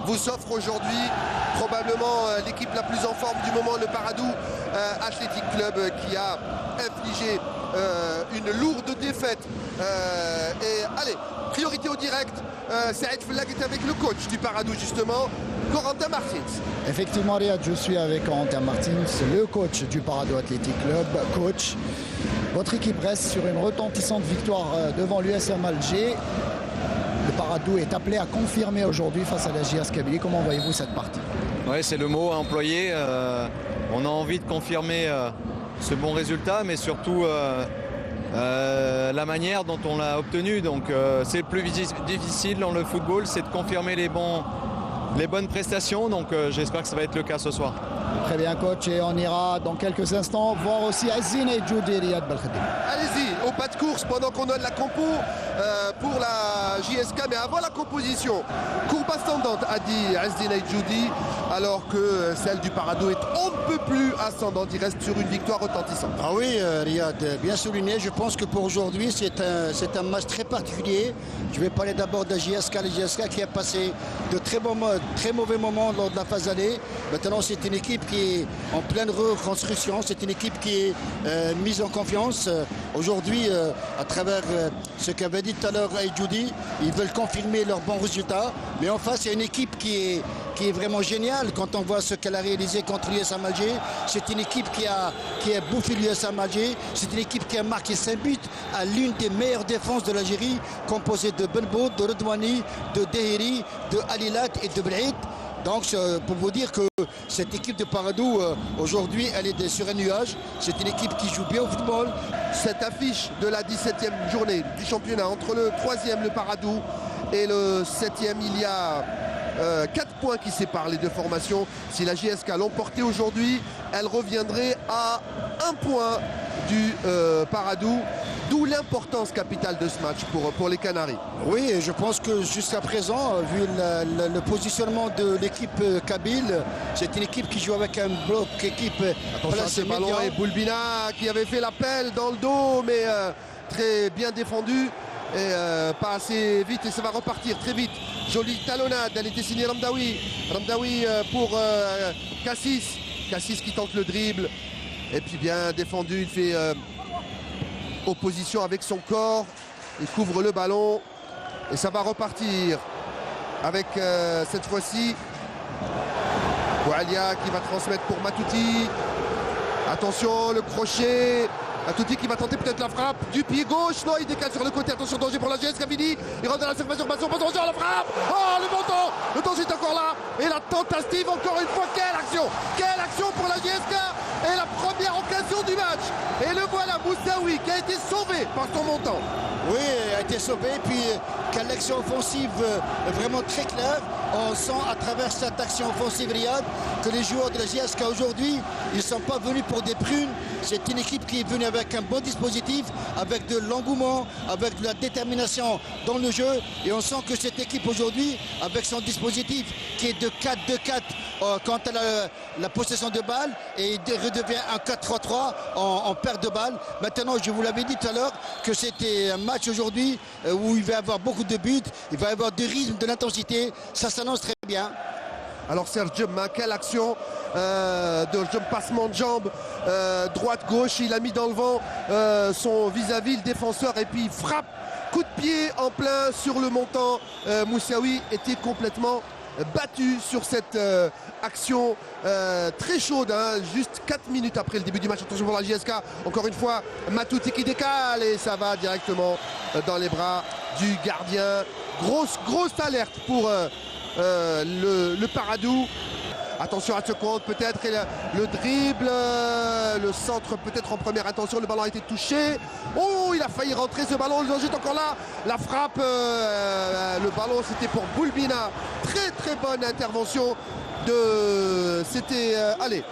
vous offre aujourd'hui probablement l'équipe la plus en forme du moment, le Paradou Athletic Club, qui a infligé une lourde défaite. Et allez, priorité au direct. Saïd Flag est avec le coach du Paradou justement, Corentin Martins. Effectivement Riyad, je suis avec Corentin Martins, le coach du Paradou Athletic Club. Coach, votre équipe reste sur une retentissante victoire devant l'USM Alger. Le Paradou est appelé à confirmer aujourd'hui face à la JS Kabylie. Comment voyez-vous cette partie? Oui, c'est le mot à employer. On a envie de confirmer ce bon résultat, mais surtout la manière dont on l'a obtenu. Donc c'est le plus difficile dans le football, c'est de confirmer les bonnes prestations. Donc j'espère que ça va être le cas ce soir. Très bien coach, et on ira dans quelques instants voir aussi Azzine et Djoudi Riyad Belkhadi. Allez-y, au pas de course pendant qu'on donne la compo pour la JSK, mais avant la composition. Courbe ascendante, a dit Azzine et Djoudi, alors que celle du Paradou est on ne peut plus ascendante. Il reste sur une victoire retentissante. Ah oui, Riyad, bien souligné. Je pense que pour aujourd'hui, c'est un match très particulier. Je vais parler d'abord de la JSK. La JSK qui a passé de très mauvais moments lors de la phase aller. Maintenant, c'est une équipe qui est en pleine reconstruction. C'est une équipe qui est mise en confiance. Aujourd'hui, à travers ce qu'avait dit tout à l'heure Djoudi, ils veulent confirmer leurs bons résultats. Mais en face, il y a une équipe qui est vraiment géniale quand on voit ce qu'elle a réalisé contre l'USM Alger. C'est une équipe qui a bouffé l'USM Alger. C'est une équipe qui a marqué 5 buts à l'une des meilleures défenses de l'Algérie, composée de Benboud, de Redouani, de Dehiri, de Alilat et de Blaït. Donc pour vous dire que cette équipe de Paradou aujourd'hui elle est sur un nuage. C'est une équipe qui joue bien au football. Cette affiche de la 17e journée du championnat entre le 3e le Paradou et le 7e, il y a 4 points qui séparent les deux formations. Si la JSK l'emportait aujourd'hui, elle reviendrait à 1 point du Paradou. D'où l'importance capitale de ce match pour les Canaries. Oui, je pense que jusqu'à présent, vu le positionnement de l'équipe kabyle, c'est une équipe qui joue avec un bloc équipe. Attention à ce ballon, et Boulbina qui avait fait l'appel dans le dos, mais très bien défendu. Et pas assez vite, et ça va repartir très vite. Jolie talonnade, elle était signée Ramdaoui. Ramdaoui pour Cassis. Cassis qui tente le dribble. Et puis bien défendu, il fait opposition avec son corps. Il couvre le ballon. Et ça va repartir avec cette fois-ci Boualia qui va transmettre pour Matouti. Attention, le crochet. Matouti qui va tenter peut-être la frappe du pied gauche. Non, il décale sur le côté. Attention, danger pour la JS Kabylie. Il rentre dans la surface. Attention, la frappe. Oh, le menton. Le danger est encore là. Et la tentative, encore une fois. Quelle action pour la JSK. Et la première occasion du match. Et le voilà, Moussaoui, qui a été sauvé par son montant. Oui, il a été sauvé. Puis, quelle action offensive vraiment très claire. On sent à travers cette action offensive, Riyad, que les joueurs de la JSK aujourd'hui, ils ne sont pas venus pour des prunes. C'est une équipe qui est venue avec un bon dispositif, avec de l'engouement, avec de la détermination dans le jeu. Et on sent que cette équipe aujourd'hui, avec son dispositif qui est de 4-2-4 quand elle a la possession de balle, et il redevient un 4-3-3 en perte de balle. Maintenant, je vous l'avais dit tout à l'heure que c'était un match aujourd'hui où il va y avoir beaucoup de buts, il va y avoir du rythme, de l'intensité. Ça s'annonce très bien. Alors Serge Djem, quelle action de passement de jambes, droite-gauche, il a mis dans le vent son vis-à-vis, le défenseur, et puis il frappe, coup de pied en plein sur le montant. Moussaoui était complètement battu sur cette action très chaude, hein, juste 4 minutes après le début du match. Attention pour la JSK, encore une fois Matouti qui décale, et ça va directement dans les bras du gardien. Grosse alerte pour le Paradou. Attention à ce compte peut-être, et le dribble, le centre peut-être en première intention, le ballon a été touché. Oh, il a failli rentrer ce ballon, le danger est encore là. La frappe, le ballon c'était pour Boulbina. Très bonne intervention de... C'était, allez,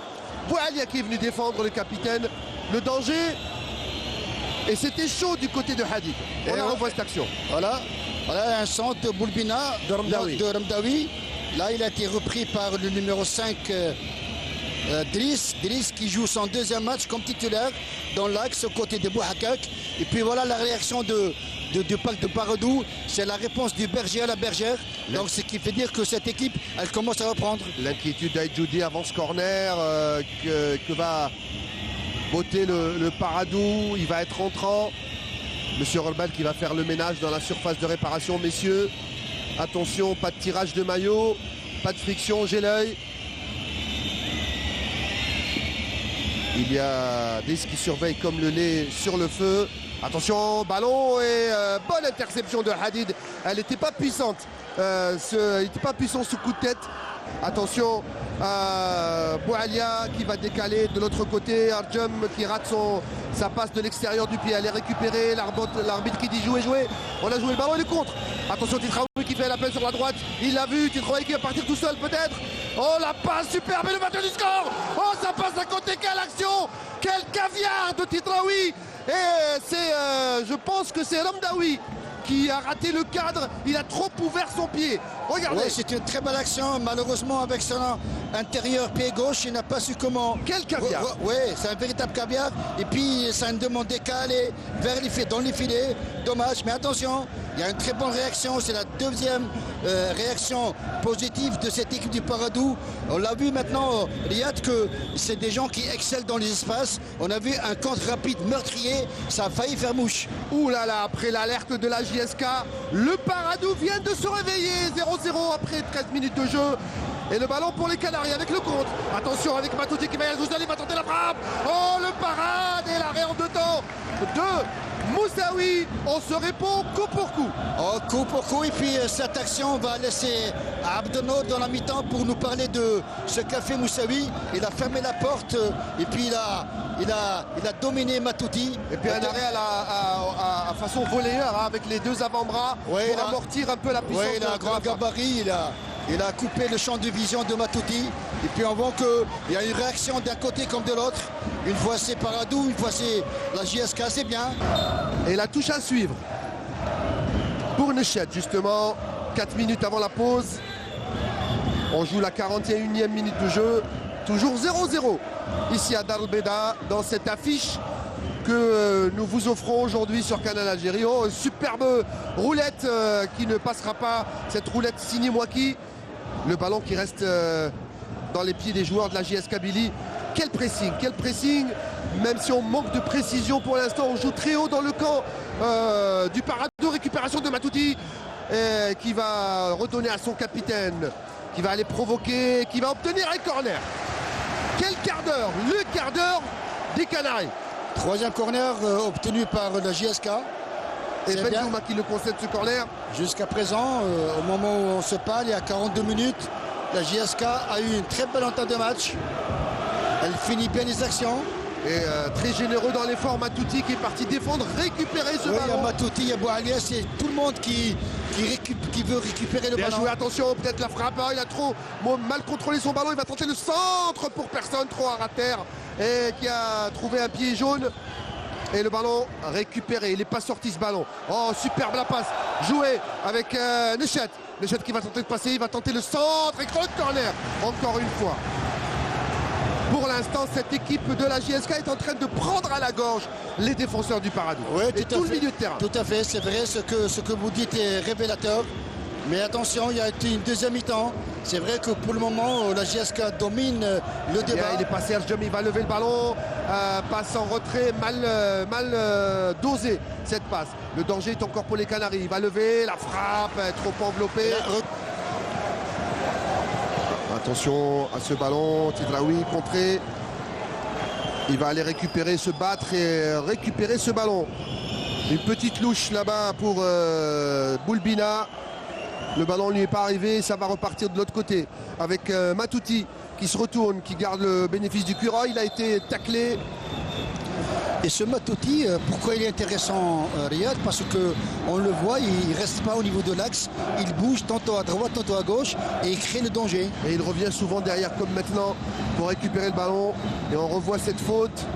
Boualia qui est venu défendre le capitaine. Le danger, et c'était chaud du côté de Hadid. On revoit cette action. Voilà un centre de Boulbina, de Ramdaoui. Là, il a été repris par le numéro 5 Driss qui joue son deuxième match comme titulaire dans l'axe aux côtés de Bouhakak. Et puis voilà la réaction de Paradou, c'est la réponse du berger à la bergère. Donc ce qui fait dire que cette équipe, elle commence à reprendre. L'inquiétude d'Aïdjoudi avant ce corner que va botter le Paradou. Il va être rentrant. Monsieur Rolbal qui va faire le ménage dans la surface de réparation, messieurs. Attention, pas de tirage de maillot, pas de friction, j'ai l'œil. Il y a des qui surveillent comme le lait sur le feu. Attention, ballon et bonne interception de Hadid. Elle n'était pas puissante. Il n'était pas puissant ce coup de tête. Attention à Boualia qui va décaler de l'autre côté. Arjum qui rate sa passe de l'extérieur du pied. Elle est récupérée. L'arbitre qui dit jouer. On a joué le ballon, il est contre. Attention, Titraoui qui fait l'appel sur la droite. Il l'a vu. Titraoui qui va partir tout seul peut-être. Oh, la passe superbe et le maintien du score. Oh, ça passe à côté. Quelle action. Quel caviar de Titraoui. Et je pense que c'est Ramdaoui qui a raté le cadre. Il a trop ouvert son pied. Regardez. Ouais, c'est une très belle action. Malheureusement, avec son intérieur pied gauche, il n'a pas su comment. Quel caviar. Oui, c'est un véritable caviar. Et puis, ça une demande décalée vers dans les filets. Dommage, mais attention, il y a une très bonne réaction. C'est la deuxième réaction positive de cette équipe du Paradou. On l'a vu maintenant, Riyad, que c'est des gens qui excellent dans les espaces. On a vu un contre rapide meurtrier. Ça a failli faire mouche. Ouh là là, après l'alerte de la JSK, le Paradou vient de se réveiller. 0-0 après 13 minutes de jeu. Et le ballon pour les Canaries avec le contre. Attention avec Matouti qui va y aller. Il va tenter la frappe. Oh, le parade et l'arrêt en deux temps de Moussaoui. On se répond coup pour coup. Oh, coup pour coup. Et puis cette action va laisser Abdeno dans la mi-temps pour nous parler de ce qu'a fait Moussaoui. Il a fermé la porte et puis il a dominé Matouti. Et puis un arrêt à façon volleyeur avec les deux avant-bras pour amortir un peu la puissance. Oui, il a un grand gabarit. Il a coupé le champ de vision de Matouti. Et puis on voit qu'il y a une réaction d'un côté comme de l'autre. Une fois c'est Paradou, une fois c'est la JSK, c'est bien. Et la touche à suivre pour Nechet, justement. 4 minutes avant la pause. On joue la 41e minute de jeu. Toujours 0-0 ici à Dar el Beda dans cette affiche que nous vous offrons aujourd'hui sur Canal Algérie. Oh, une superbe roulette qui ne passera pas. Cette roulette signée Mouaki. Le ballon qui reste dans les pieds des joueurs de la JS Kabylie. Quel pressing, même si on manque de précision pour l'instant. On joue très haut dans le camp du Paradou. Récupération de Matouti qui va redonner à son capitaine, qui va aller provoquer, qui va obtenir un corner. Quel quart d'heure, le quart d'heure des Canaries. Troisième corner obtenu par la JSK. Et Benjouma qui le concède ce corner. Jusqu'à présent, au moment où on se parle, il y a 42 minutes, la JSK a eu une très belle entente de match. Elle finit bien les actions. Et très généreux dans l'effort, Matouti qui est parti défendre, récupérer ce ballon. Il y a Matouti, il y a Boualia, c'est tout le monde qui veut récupérer le ballon. Joué, attention, peut-être la frappe, il a trop mal contrôlé son ballon, il va tenter le centre pour personne, trop à terre, et qui a trouvé un pied jaune. Et le ballon récupéré, il n'est pas sorti ce ballon. Oh, superbe la passe, joué avec Nechet. Nechet qui va tenter de passer, il va tenter le centre et corner, encore une fois. Pour l'instant, cette équipe de la JSK est en train de prendre à la gorge les défenseurs du Paradou. Oui, et tout le milieu de terrain. Tout à fait, c'est vrai, ce que vous dites est révélateur. Mais attention, il y a une deuxième mi-temps. C'est vrai que pour le moment, la JSK domine le débat. Il est passé, Arjum, il va lever le ballon. Passe en retrait, mal dosé cette passe. Le danger est encore pour les Canaries. Il va lever, la frappe, trop enveloppée. Attention à ce ballon, Tidraoui contré. Il va aller récupérer, se battre et récupérer ce ballon. Une petite louche là-bas pour Boulbina. Le ballon ne lui est pas arrivé, ça va repartir de l'autre côté. Avec Matouti qui se retourne, qui garde le bénéfice du cuirail. Il a été taclé. Et ce Matouti, pourquoi il est intéressant, Riyad? Parce qu'on le voit, il ne reste pas au niveau de l'axe. Il bouge tantôt à droite, tantôt à gauche et il crée le danger. Et il revient souvent derrière comme maintenant pour récupérer le ballon. Et on revoit cette faute.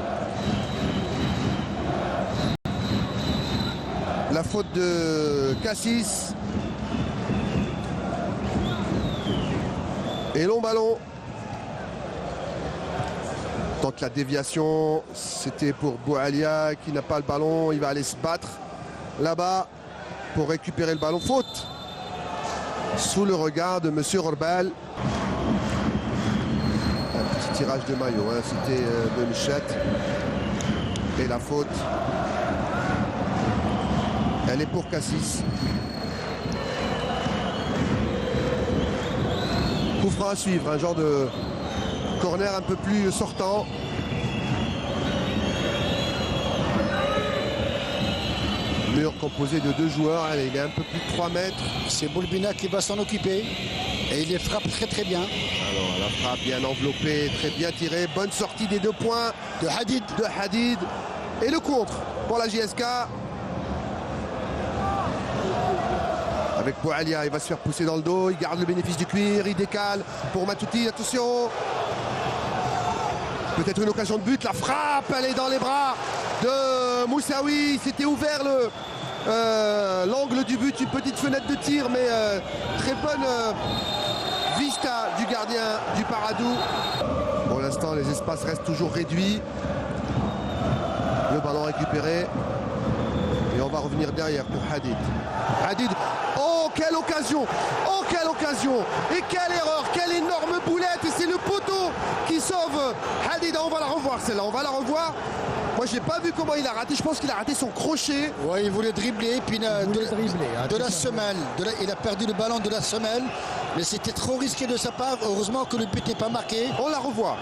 La faute de Cassis. Et long ballon. Tant que la déviation, c'était pour Boualia qui n'a pas le ballon. Il va aller se battre là-bas pour récupérer le ballon. Faute sous le regard de Monsieur Orbal. Un petit tirage de maillot, hein. C'était de Michette. Et la faute, elle est pour Cassis. Coup franc à suivre, un genre de corner un peu plus sortant. Mur composé de 2 joueurs, allez, il est un peu plus de 3 mètres. C'est Boulbina qui va s'en occuper. Et il les frappe très très bien. Alors la frappe bien enveloppée, très bien tirée. Bonne sortie des 2 points De Hadid. de Hadid. Et le contre pour la JSK. Avec Boualia, il va se faire pousser dans le dos. Il garde le bénéfice du cuir. Il décale pour Matouti. Attention. Peut-être une occasion de but. La frappe, elle est dans les bras de Moussaoui. C'était ouvert l'angle du but. Une petite fenêtre de tir, mais très bonne vista du gardien du Paradou. Pour l'instant, les espaces restent toujours réduits. Le ballon récupéré. Et on va revenir derrière pour Hadid. Hadid. Oh, quelle occasion! Oh, quelle occasion! Et quelle erreur! Quelle énorme boulette! Et c'est le poteau qui sauve Hadid. On va la revoir celle-là. On va la revoir. Moi, j'ai pas vu comment il a raté. Je pense qu'il a raté son crochet. Ouais, il voulait dribbler. Puis de la semelle. Il a perdu le ballon de la semelle. Mais c'était trop risqué de sa part. Heureusement que le but n'est pas marqué. On la revoit.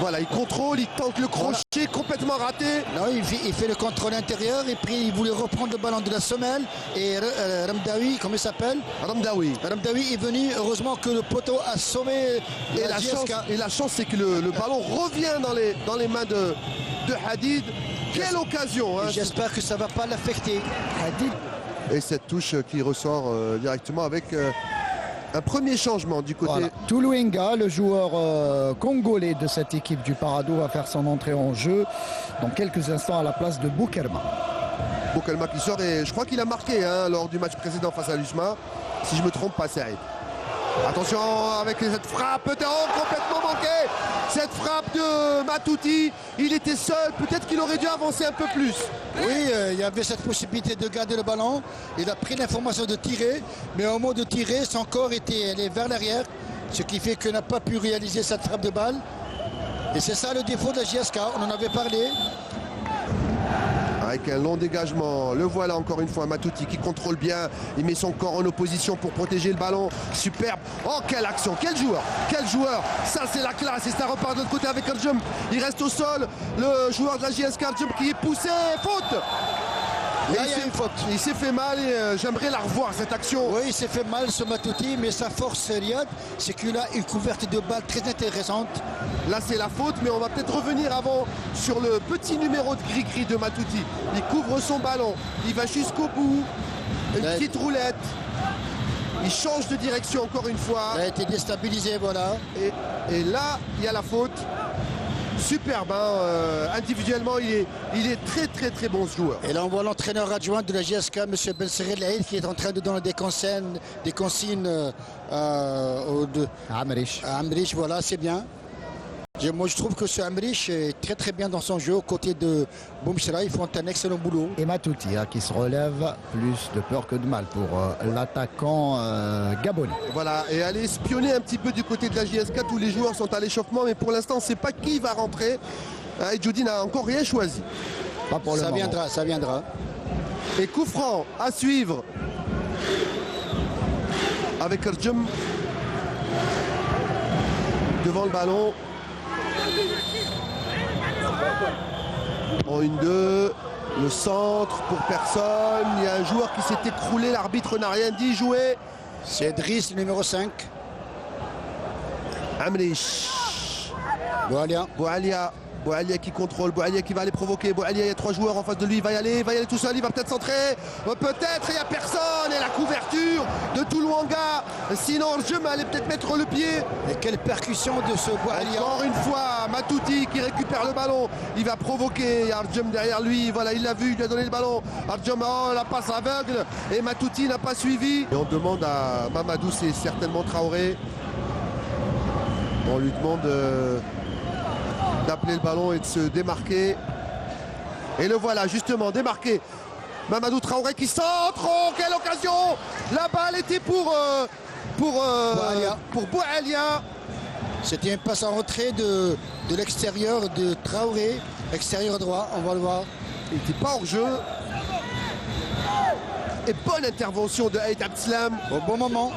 Voilà, il contrôle, il tente le crochet, complètement raté. Non, il fait le contrôle intérieur et puis il voulait reprendre le ballon de la semelle. Et Ramdaoui, comment il s'appelle? Ramdaoui. Ramdaoui est venu. Heureusement que le poteau a sommé la chance, c'est que le ballon revient dans les mains de Hadid. Quelle occasion, hein. J'espère que ça ne va pas l'affecter. Hadid. Et cette touche qui ressort directement avec un premier changement du côté. Voilà. Tuluenga, le joueur congolais de cette équipe du Paradou, va faire son entrée en jeu dans quelques instants à la place de Boukelma. Boukelma qui sort et je crois qu'il a marqué lors du match précédent face à l'USMA. Si je me trompe pas, c'est Aïd. Attention avec cette frappe, complètement manquée. Cette frappe de Matouti, il était seul, peut-être qu'il aurait dû avancer un peu plus. Oui, il y avait cette possibilité de garder le ballon. Il a pris l'information de tirer, mais au moment de tirer, son corps était allé vers l'arrière, ce qui fait qu'il n'a pas pu réaliser cette frappe de balle. Et c'est ça le défaut de la JSK, on en avait parlé. Avec un long dégagement, le voilà encore une fois, Matouti qui contrôle bien, il met son corps en opposition pour protéger le ballon, superbe. Oh, quelle action, quel joueur, ça c'est la classe et ça repart de l'autre côté avec Arjum. Il reste au sol, le joueur de la JSK Arjum qui est poussé, faute. Là, il y a une faute. Il s'est fait mal et j'aimerais la revoir cette action. Oui, il s'est fait mal ce Matouti, mais sa force, Riyad, c'est qu'il a une couverture de balle très intéressante. Là, c'est la faute, mais on va peut-être revenir avant sur le petit numéro de gris-gris de Matouti. Il couvre son ballon, il va jusqu'au bout, une petite roulette. Il change de direction encore une fois. Il a été déstabilisé, voilà. Et là, il y a la faute. Superbe, hein. Individuellement il est très très très bon ce joueur. Et là on voit l'entraîneur adjoint de la JSK, M. Belserel Laïd, qui est en train de donner des consignes à Amrich, voilà, c'est bien. Moi je trouve que ce Amrich est très très bien dans son jeu aux côtés de Boumchra. Ils font un excellent boulot. Et Matouti qui se relève, plus de peur que de mal pour l'attaquant gabonais. Voilà, et aller espionner un petit peu du côté de la JSK. Tous les joueurs sont à l'échauffement, mais pour l'instant on ne sait pas qui va rentrer. Et Jody n'a encore rien choisi. Pas pour le moment. Ça viendra. Et coup franc à suivre avec Arjum devant le ballon. En 1-2, le centre pour personne. Il y a un joueur qui s'est écroulé, l'arbitre n'a rien dit, joué. C'est Driss, le numéro 5. Amrich. Boualia qui contrôle, Boualia qui va aller provoquer. Boualia, il y a 3 joueurs en face de lui, il va y aller tout seul, il va peut-être centrer. Peut-être, il n'y a personne. Et la couverture de Tuluenga. Sinon, Arjum allait peut-être mettre le pied. Et quelle percussion de ce Boualia. Encore une fois, Matouti qui récupère le ballon. Il va provoquer Arjum derrière lui. Voilà, il l'a vu, il lui a donné le ballon. Arjum, la passe aveugle. Et Matouti n'a pas suivi. Et on demande à Mamadou, c'est certainement Traoré. On lui demande d'appeler le ballon et de se démarquer. Et le voilà justement démarqué. Mamadou Traoré qui centre. Oh, quelle occasion! La balle était pour Boualia. C'était une passe en retrait de l'extérieur de Traoré, extérieur droit, on va le voir. Il n'était pas hors jeu. Et bonne intervention de Aït Abdeslam. Au bon moment.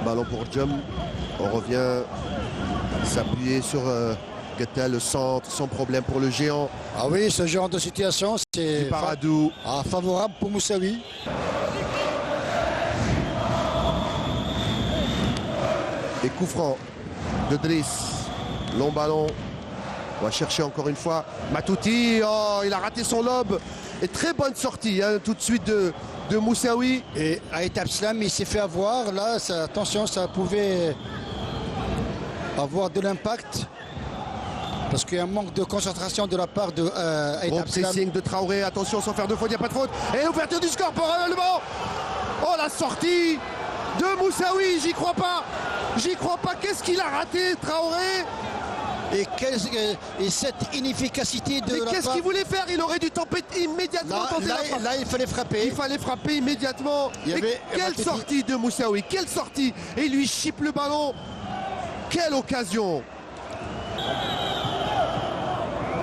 Ballon pour Djem. On revient s'appuyer sur Guetta, le centre, sans problème pour le géant. Ah oui, ce genre de situation, c'est Paradou. favorable pour Moussaoui. Et coup franc de Driss. Long ballon. On va chercher encore une fois Matouti. Oh, il a raté son lob. Et très bonne sortie hein, tout de suite de Moussaoui. Et Aït Abdeslam, il s'est fait avoir. Là, attention, ça pouvait avoir de l'impact. Parce qu'il y a un manque de concentration de la part de Aït Bon Abdeslam. pressing de Traoré. Attention, sans faire de faute, il n'y a pas de faute. Et l'ouverture du score pour Allemand. Oh, la sortie de Moussaoui. J'y crois pas. J'y crois pas. Qu'est-ce qu'il a raté, Traoré? Et cette inefficacité de Mais la qu'est-ce part... qu'il voulait faire? Il aurait dû tenter immédiatement. Là, il fallait frapper. Il fallait frapper immédiatement. Il y Et avait quelle Matouti. sortie de Moussaoui. Quelle sortie. Et il lui chipe le ballon. Quelle occasion.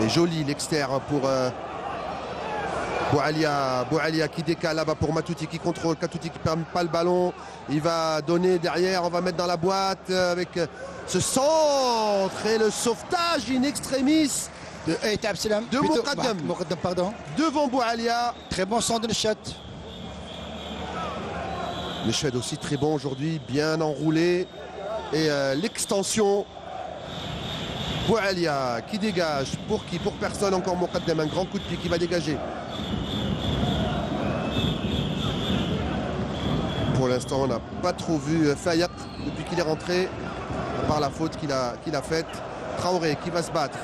Et joli l'extérieur pour Boualia qui décale là-bas pour Matouti qui contrôle. Matouti qui ne perd pas le ballon. Il va donner derrière. On va mettre dans la boîte avec ce centre et le sauvetage in extremis De Aït Abdeslam. de Moukadam. Moukadam, pardon. Devant Boualia. Très bon centre de Chat. Le Choued aussi très bon aujourd'hui, bien enroulé. Et l'extension. Boualia qui dégage. Pour qui? Pour personne encore. Moukadam, un grand coup de pied qui va dégager. Pour l'instant, on n'a pas trop vu Fayak depuis qu'il est rentré, par la faute qu'il a faite. Traoré qui va se battre.